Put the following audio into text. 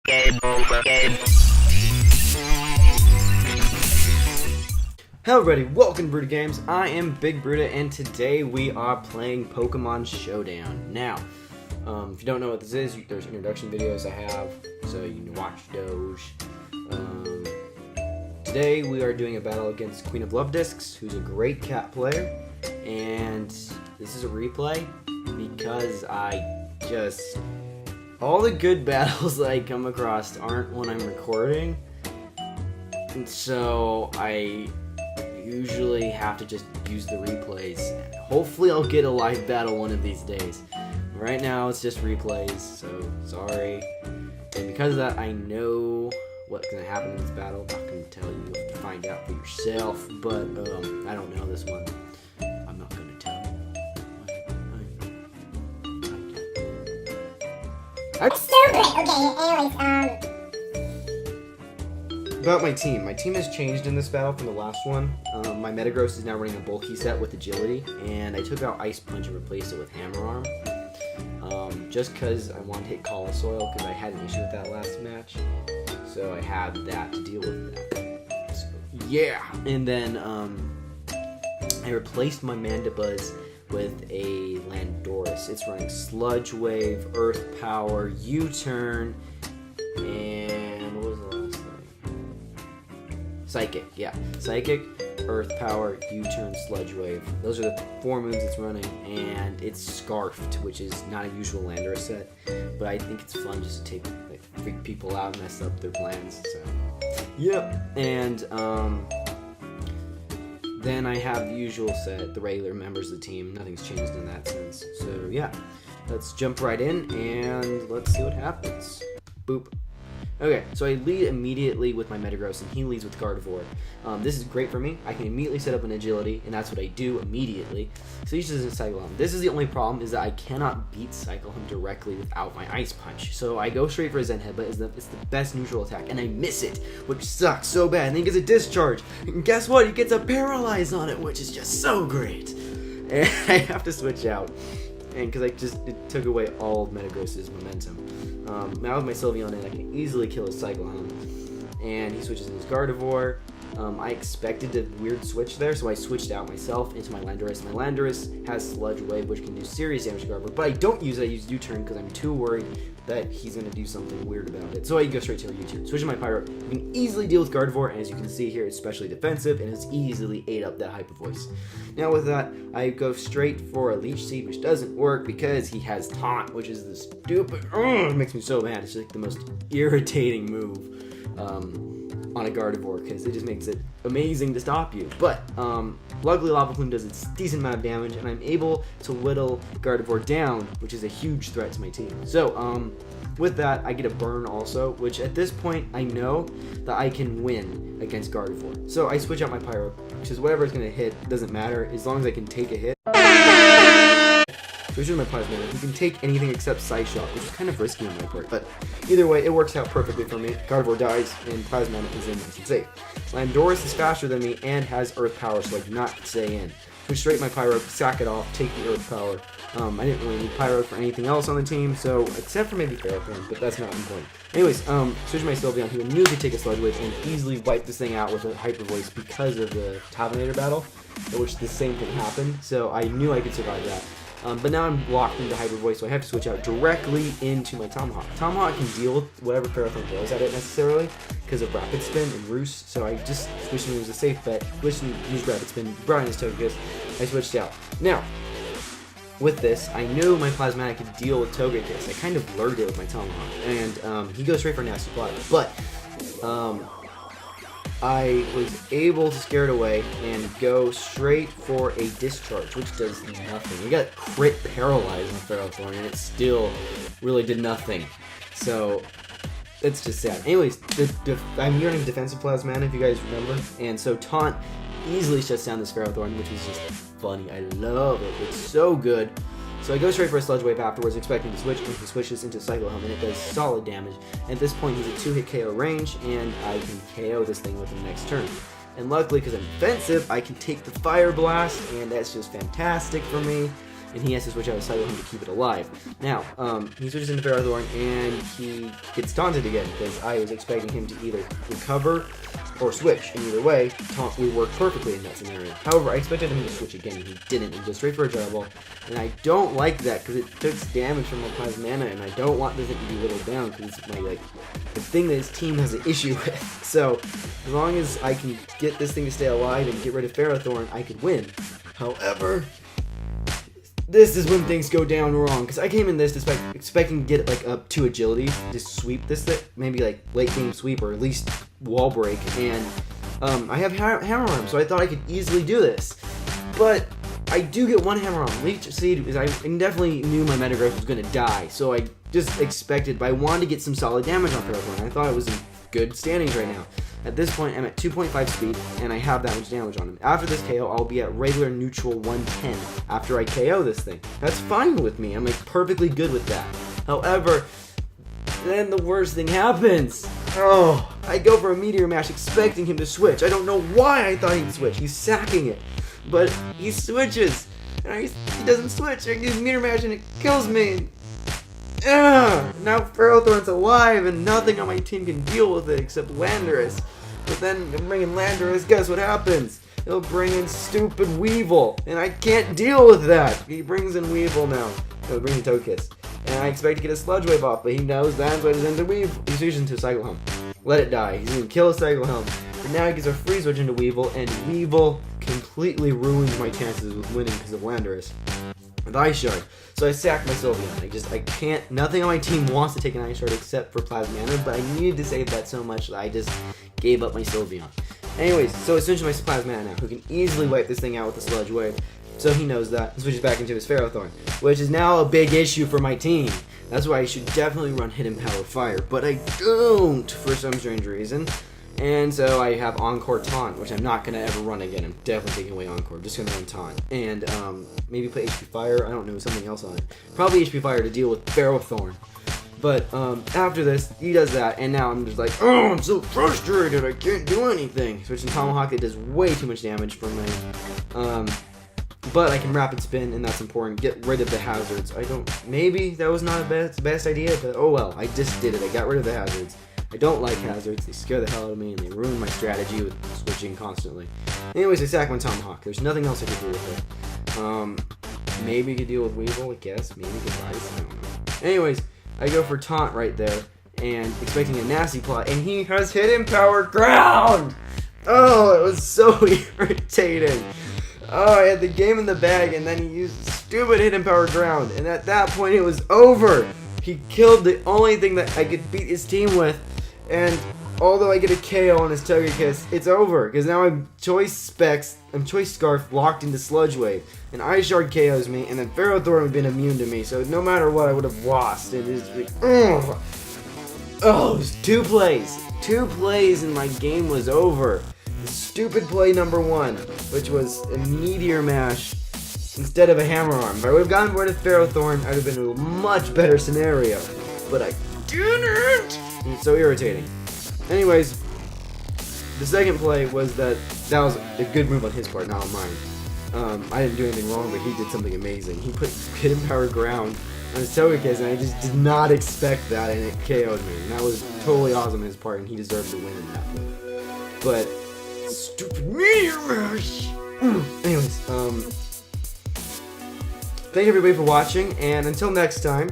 Game over. Hello everybody, welcome to Bruta Games. I am Big Bruta, and today we are playing Pokemon Showdown. Now, if you don't know what this is, there's introduction videos I have, so you can watch those. Today we are doing a battle against Queen of Love Discs, who's a great cat player, and this is a replay because all the good battles that I come across aren't when I'm recording, and so I usually have to just use the replays. Hopefully I'll get a live battle one of these days. Right now it's just replays, so sorry. And because of that, I know what's going to happen in this battle. I'm not going to tell you, you have to find out for yourself, but I don't know this one. I'm not going to tell you. That's stupid! Okay, anyways, About my team. My team has changed in this battle from the last one. My Metagross is now running a bulky set with agility, and I took out Ice Punch and replaced it with Hammer Arm. Just because I want to hit Colosoil, because I had an issue with that last match. So I have that to deal with that. So, yeah! And then I replaced my Mandibuzz with a Landorus. It's running Sludge Wave, Earth Power, U-Turn, and what was the last thing? Psychic, yeah. Psychic, Earth Power, U-Turn, Sludge Wave. Those are the 4 moves it's running, and it's Scarfed, which is not a usual Landorus set, but I think it's fun just to freak people out and mess up their plans, so. Yep, and then I have the usual set, the regular members of the team. Nothing's changed in that sense, so yeah. Let's jump right in, and let's see what happens. Boop. Okay, so I lead immediately with my Metagross, and he leads with Gardevoir. This is great for me. I can immediately set up an agility, and that's what I do immediately. So he doesn't Cycle Him. This is the only problem, is that I cannot beat Cycle Him directly without my Ice Punch. So I go straight for a Zen Headbutt. It's the best neutral attack, and I miss it, which sucks so bad. And then he gets a Discharge, and guess what? He gets a Paralyze on it, which is just so great. And I have to switch out. And because it took away all of Metagross's momentum. Now with my Sylveon in, I can easily kill his Cycle Home. And he switches into his Gardevoir. I expected a weird switch there, so I switched out myself into my Landorus. My Landorus has Sludge Wave, which can do serious damage to Gardevoir, but I don't use it. I use U-Turn because I'm too worried that he's going to do something weird about it. So I go straight to a U-Turn. Switching my Pyro, you can easily deal with Gardevoir, and as you can see here, it's especially defensive, and it's easily ate up that Hyper Voice. Now with that, I go straight for a Leech Seed, which doesn't work because he has Taunt, which is the stupid, it makes me so mad. It's like the most irritating move on a Gardevoir, because it just makes it amazing to stop you. But luckily Lava Plume does a decent amount of damage, and I'm able to whittle Gardevoir down, which is a huge threat to my team. So with that, I get a burn also, which at this point I know that I can win against Gardevoir. So I switch out my Pyro, which is whatever it's going to hit, doesn't matter, as long as I can take a hit. Switch to my Plasma. You can take anything except Side Shock, which is kind of risky on my part, but either way, it works out perfectly for me. Gardevoir dies, and Plasma is in nice and safe. Landorus is faster than me and has Earth Power, so I do not stay in. Switch straight my Pyro, sack it off, take the Earth Power. I didn't really need Pyro for anything else on the team, so except for maybe Ferrothorn, but that's not important. Anyways, switch my Sylveon, who immediately take a Sludge Wave and easily wipe this thing out with a Hyper Voice because of the Tavinator battle, in which the same thing happened, so I knew I could survive that. But now I'm locked into Hyper Voice, so I have to switch out directly into my Tomahawk. Tomahawk can deal with whatever Ferrothorn throws at it necessarily, because of Rapid Spin and Roost, so I just switched and use a safe bet, switched and used Rapid Spin, brought in his Togekiss, I switched out. Now, with this, I knew my Plasmatic could deal with Togekiss. I kind of lured it with my Tomahawk, and he goes straight for a Nasty Plot, but I was able to scare it away and go straight for a Discharge, which does nothing. We got crit Paralyze on Ferrothorn, and it still really did nothing. So, it's just sad. Anyways, I'm running Defensive Plasmana, if you guys remember, and so Taunt easily shuts down this Ferrothorn, which is just funny. I love it. It's so good. So I go straight for a Sludge Wave afterwards, expecting to switch, and he switches into Cycle Home, and it does solid damage. At this point, he's at 2-hit KO range, and I can KO this thing with the next turn. And luckily, because I'm defensive, I can take the Fire Blast, and that's just fantastic for me. and he has to switch out of Cyclone to keep it alive. Now, he switches into Ferrothorn, and he gets taunted again, because I was expecting him to either recover or switch, and either way, taunt would work perfectly in that scenario. However, I expected him to switch again, and he didn't. He goes straight for a Gyro Ball, and I don't like that, because it takes damage from my Plasmana, and I don't want this thing to be whittled down, because it's the thing that his team has an issue with. So, as long as I can get this thing to stay alive and get rid of Ferrothorn, I could win. However, this is when things go down wrong, because I came in this expecting to get up to agility, to sweep this thing, maybe late game sweep or at least wall break, and I have Hammer Arm, so I thought I could easily do this. But I do get one Hammer Arm. Leech Seed, I definitely knew my Metagross was going to die, so I just expected, but I wanted to get some solid damage on Ferrothorn. I thought it was in good standings right now. At this point, I'm at 2.5 speed, and I have that much damage on him. After this KO, I'll be at regular neutral 110 after I KO this thing. That's fine with me. I'm perfectly good with that. However, then the worst thing happens. Oh, I go for a Meteor Mash expecting him to switch. I don't know why I thought he'd switch. He's sacking it. But he switches. And he doesn't switch. I use Meteor Mash and it kills me. Now Ferrothorn's alive and nothing on my team can deal with it except Landorus. But then I'm bringing Landorus, guess what happens? He'll bring in stupid Weevil, and I can't deal with that. He brings in Weevil now. He'll bring in Togekiss. And I expect to get a Sludge Wave off, but he knows that, so he's into Weevil. He switches into Cycle Helm. Let it die. He's gonna kill a Cycle Helm. And now he gets a free switch into Weevil, and Weevil completely ruins my chances with winning because of Landorus. With Ice Shard. So I sacked my Sylveon. I can't, nothing on my team wants to take an Ice Shard except for Plasmana, but I needed to save that so much that I just gave up my Sylveon. Anyways, so essentially my Plasmana now, who can easily wipe this thing out with the Sludge Wave. So he knows that, and switches back into his Ferrothorn, which is now a big issue for my team. That's why I should definitely run Hidden Power Fire, but I don't for some strange reason. And so I have Encore Taunt, which I'm not going to ever run again. I'm definitely taking away Encore. I'm just going to run Taunt. And maybe put HP Fire. I don't know, something else on it. Probably HP Fire to deal with Ferrothorn. But after this, he does that, and now I'm just like, oh, I'm so frustrated. I can't do anything. Switching Tomahawk, it does way too much damage for me. But I can Rapid Spin, and that's important. Get rid of the hazards. Maybe that was not the best idea, but oh well. I just did it. I got rid of the hazards. I don't like hazards, they scare the hell out of me, and they ruin my strategy with switching constantly. Anyways, I sack my Tomahawk. There's nothing else I could do with it. Maybe you could deal with Weevil, I guess. Maybe Goodbyes, I don't know. Anyways, I go for Taunt right there, and expecting a nasty plot, and he has Hidden Power Ground! Oh, it was so irritating. Oh, I had the game in the bag, and then he used stupid Hidden Power Ground, and at that point it was over. He killed the only thing that I could beat his team with, and although I get a KO on his Togekiss, it's over, because now I'm Choice Scarf locked into Sludge Wave, and Ice Shard KOs me, and then Ferrothorn would have been immune to me, so no matter what, I would have lost. It is like, ugh. Oh, it was 2 plays. 2 plays and my game was over. The stupid play number 1, which was a Meteor Mash instead of a Hammer Arm. If I would have gotten rid of Ferrothorn, I would have been in a much better scenario. But I didn't! It's so irritating. Anyways, the second play was that was a good move on his part, not on mine. I didn't do anything wrong, but he did something amazing. He put Hidden Power Ground on his Togekiss, and I just did not expect that, and it KO'd me. And that was totally awesome on his part, and he deserved to win in that one. But stupid Meteor Mash! Anyways, thank everybody for watching, and until next time,